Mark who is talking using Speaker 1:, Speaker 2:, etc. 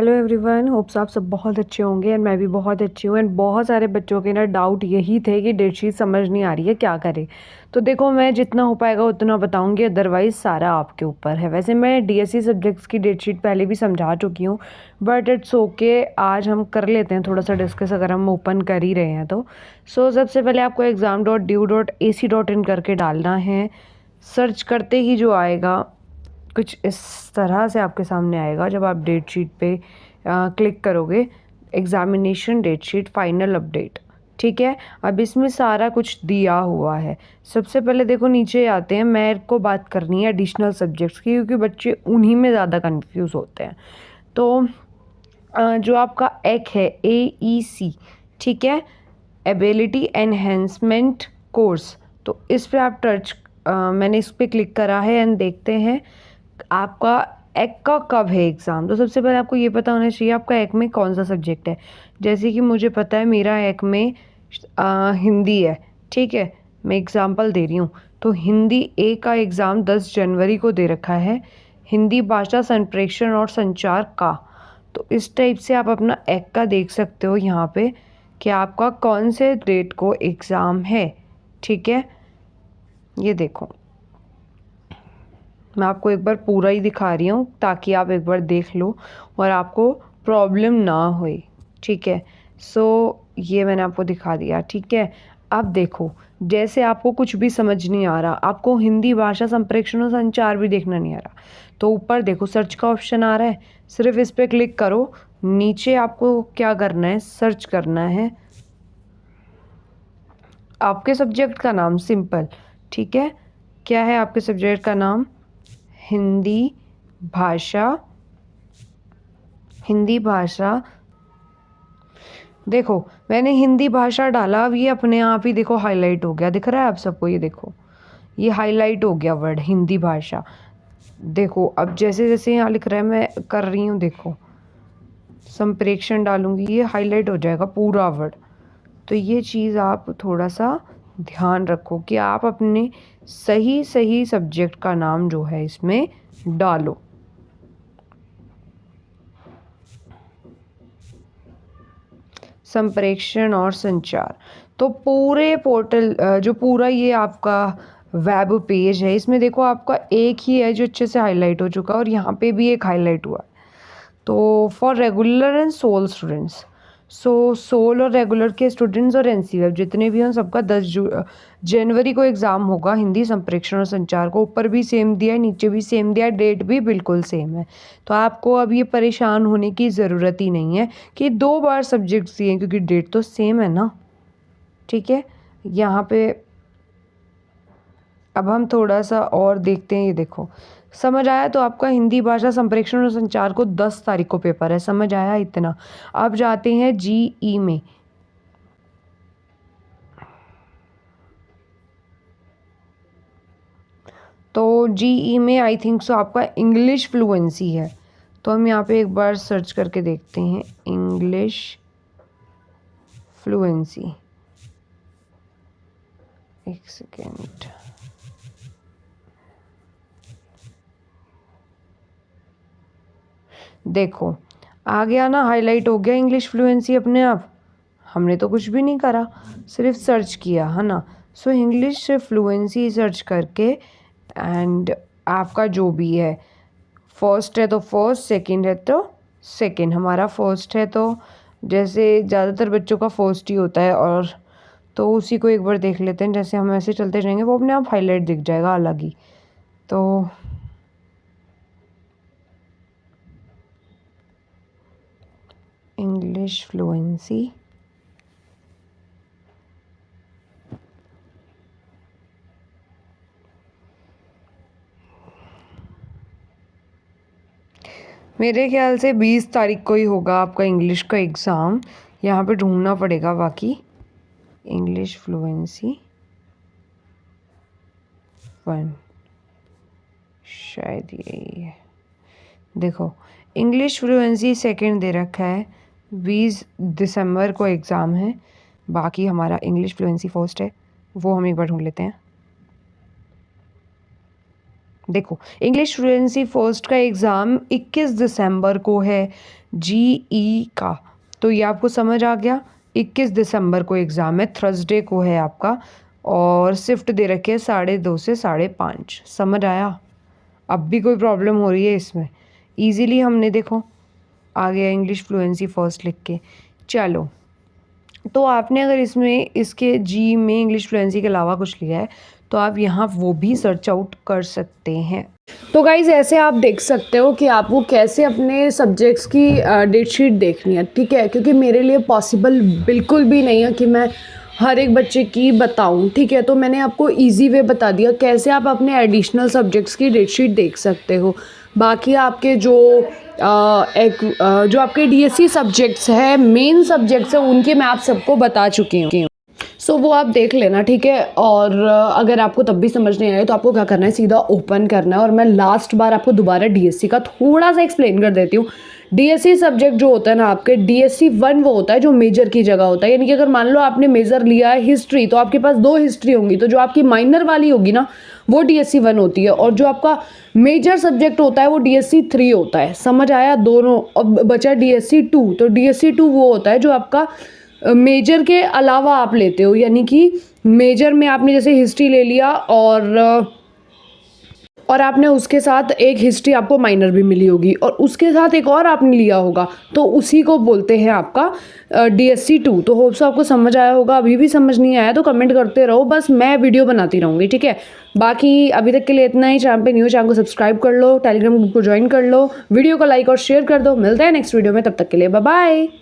Speaker 1: Hello everyone, hopes आप सब बहुत अच्छे होंगे एंड मैं भी बहुत अच्छी हूँ। एंड बहुत सारे बच्चों के ना डाउट यही थे कि डेट शीट समझ नहीं आ रही है, क्या करें। तो देखो, मैं जितना हो पाएगा उतना बताऊंगी, अदरवाइज सारा आपके ऊपर है। वैसे मैं डीएससी सब्जेक्ट्स की डेट शीट पहले भी समझा चुकी हूँ, बट इट्स ओके, आज हम कर लेते हैं थोड़ा सा डिस्कस, अगर हम ओपन कर ही रहे हैं तो। सबसे पहले आपको exam.due.ac.in करके डालना है। सर्च करते ही जो आएगा कुछ इस तरह से आपके सामने आएगा। जब आप डेट शीट पे क्लिक करोगे, examination date sheet final update, ठीक है। अब इसमें सारा कुछ दिया हुआ है। सबसे पहले देखो, नीचे आते हैं, मेरे को बात करनी है एडिशनल सब्जेक्ट्स की, क्योंकि बच्चे उन्हीं में ज़्यादा कंफ्यूज होते हैं। तो जो आपका एक है AEC, ठीक है, एबिलिटी एनहेंसमेंट कोर्स, तो इस पे आप मैंने इस पे क्लिक करा है एंड देखते हैं आपका एक का कब है एग्ज़ाम। तो सबसे पहले आपको ये पता होना चाहिए आपका एक में कौन सा सब्जेक्ट है। जैसे कि मुझे पता है मेरा एक में हिंदी है, ठीक है। मैं एग्ज़ाम्पल दे रही हूँ, तो हिंदी ए का एग्ज़ाम 10 जनवरी को दे रखा है, हिंदी भाषा संप्रेषण और संचार का। तो इस टाइप से आप अपना एक का देख सकते हो यहाँ पे कि आपका कौन से डेट को एग्ज़ाम है, ठीक है। ये देखो, मैं आपको एक बार पूरा ही दिखा रही हूँ ताकि आप एक बार देख लो और आपको प्रॉब्लम ना होए, ठीक है। ये मैंने आपको दिखा दिया, ठीक है। अब देखो, जैसे आपको कुछ भी समझ नहीं आ रहा, आपको हिंदी भाषा संप्रेषण और संचार भी देखना नहीं आ रहा, तो ऊपर देखो सर्च का ऑप्शन आ रहा है, सिर्फ इस पर क्लिक करो। नीचे आपको क्या करना है, सर्च करना है आपके सब्जेक्ट का नाम, सिंपल, ठीक है। क्या है आपके सब्जेक्ट का नाम? हिंदी भाषा। हिंदी भाषा, देखो मैंने हिंदी भाषा डाला, अब ये अपने आप ही देखो हाईलाइट हो गया, दिख रहा है आप सबको? ये देखो, ये हाईलाइट हो गया वर्ड हिंदी भाषा। देखो अब जैसे जैसे यहाँ लिख रहा है, मैं कर रही हूँ, देखो संप्रेषण डालूंगी, ये हाईलाइट हो जाएगा पूरा वर्ड। तो ये चीज़ आप थोड़ा सा ध्यान रखो कि आप अपने सही सही सब्जेक्ट का नाम जो है इसमें डालो। संप्रेषण और संचार, तो पूरे पोर्टल जो पूरा ये आपका वेब पेज है, इसमें देखो आपका एक ही है जो अच्छे से हाईलाइट हो चुका है, और यहाँ पे भी एक हाईलाइट हुआ है। तो for regular and SOL students, SOL और रेगुलर के स्टूडेंट्स और एनसीएफ जितने भी हैं, सबका 10 जनवरी को एग्ज़ाम होगा हिंदी संप्रेषण और संचार को। ऊपर भी सेम दिया है, नीचे भी सेम दिया है, डेट भी बिल्कुल सेम है। तो आपको अब ये परेशान होने की ज़रूरत ही नहीं है कि 2 बार सब्जेक्ट्स दिए हैं, क्योंकि डेट तो सेम है ना, ठीक है। यहाँ पे अब हम थोड़ा सा और देखते हैं। ये देखो, समझ आया? तो आपका हिंदी भाषा संप्रेषण और संचार को 10 तारीख को पेपर है, समझ आया इतना। अब जाते हैं जीई में। तो जीई में आई थिंक सो आपका इंग्लिश फ्लुएंसी है, तो हम यहाँ पे एक बार सर्च करके देखते हैं इंग्लिश फ्लुएंसी। एक सेकेंड, देखो आ गया ना, हाईलाइट हो गया इंग्लिश फ्लुएंसी अपने आप। हमने तो कुछ भी नहीं करा, सिर्फ सर्च किया है ना। इंग्लिश फ्लुएंसी सर्च करके, एंड आपका जो भी है, फर्स्ट है तो फर्स्ट, सेकंड है तो सेकंड। हमारा फर्स्ट है, तो जैसे ज़्यादातर बच्चों का फर्स्ट ही होता है, और तो उसी को एक बार देख लेते हैं। जैसे हम ऐसे चलते जाएंगे, वो अपने आप हाईलाइट दिख जाएगा अलग ही। तो इंग्लिश फ्लुएंसी, मेरे ख्याल से 20 तारीख को ही होगा आपका इंग्लिश का एग्ज़ाम। यहाँ पे ढूंढना पड़ेगा बाकी। इंग्लिश फ्लुएंसी 1, शायद यही है। देखो, इंग्लिश फ्लुएंसी सेकंड दे रखा है, 20 दिसंबर को एग्ज़ाम है। बाकी हमारा इंग्लिश फ्लुएंसी फर्स्ट है, वो हम एक बार ढूंढ लेते हैं। देखो, इंग्लिश फ्लुएंसी फर्स्ट का एग्ज़ाम 21 दिसंबर को है, GE का। तो ये आपको समझ आ गया। 21 दिसंबर को एग्ज़ाम है, थर्सडे को है आपका, और शिफ्ट दे रखी है 2:30 से 5:30। समझ आया? अब भी कोई प्रॉब्लम हो रही है इसमें? ईज़िली हमने देखो आ गया इंग्लिश फ्लुएंसी फर्स्ट लिख के। चलो, तो आपने अगर इसमें इसके जी में इंग्लिश फ्लुएंसी के अलावा कुछ लिया है तो आप यहाँ वो भी सर्च आउट कर सकते हैं। तो गाइज़ ऐसे आप देख सकते हो कि आपको कैसे अपने सब्जेक्ट्स की डेट शीट देखनी है, ठीक है, क्योंकि मेरे लिए पॉसिबल बिल्कुल भी नहीं है कि मैं हर एक बच्चे की बताऊं, ठीक है। तो मैंने आपको इजी वे बता दिया कैसे आप अपने एडिशनल सब्जेक्ट्स की डेट शीट देख सकते हो। बाकी आपके जो जो आपके DSC सब्जेक्ट्स है, मेन सब्जेक्ट्स है, उनके मैं आप सबको बता चुकी हूँ। सो वो आप देख लेना, ठीक है। और अगर आपको तब भी समझ नहीं आए तो आपको क्या करना है, सीधा ओपन करना है। और मैं लास्ट बार आपको दोबारा DSC का थोड़ा सा एक्सप्लेन कर देती हूँ। DSC सब्जेक्ट जो होता है ना आपके, DSC 1 वो होता है जो मेजर की जगह होता है। यानी कि अगर मान लो आपने मेजर लिया है हिस्ट्री, तो आपके पास 2 हिस्ट्री होंगी, तो जो आपकी माइनर वाली होगी ना वो DSC 1 होती है, और जो आपका मेजर सब्जेक्ट होता है वो DSC 3 होता है। समझ आया? दोनों। अब बचा DSC 2, तो DSC 2 वो होता है जो आपका मेजर के अलावा आप लेते हो। यानी कि मेजर में आपने जैसे हिस्ट्री ले लिया और आपने उसके साथ एक हिस्ट्री आपको माइनर भी मिली होगी, और उसके साथ एक और आपने लिया होगा, तो उसी को बोलते हैं आपका DSC 2। तो होप सो आपको समझ आया होगा। अभी भी समझ नहीं आया तो कमेंट करते रहो, बस मैं वीडियो बनाती रहूँगी, ठीक है। बाकी अभी तक के लिए इतना ही। चैनल पे न्यू, चैनल को सब्सक्राइब कर लो, टेलीग्राम ग्रुप को ज्वाइन कर लो, वीडियो को लाइक और शेयर कर दो। मिलते हैं नेक्स्ट वीडियो में, तब तक के लिए बाय बाय।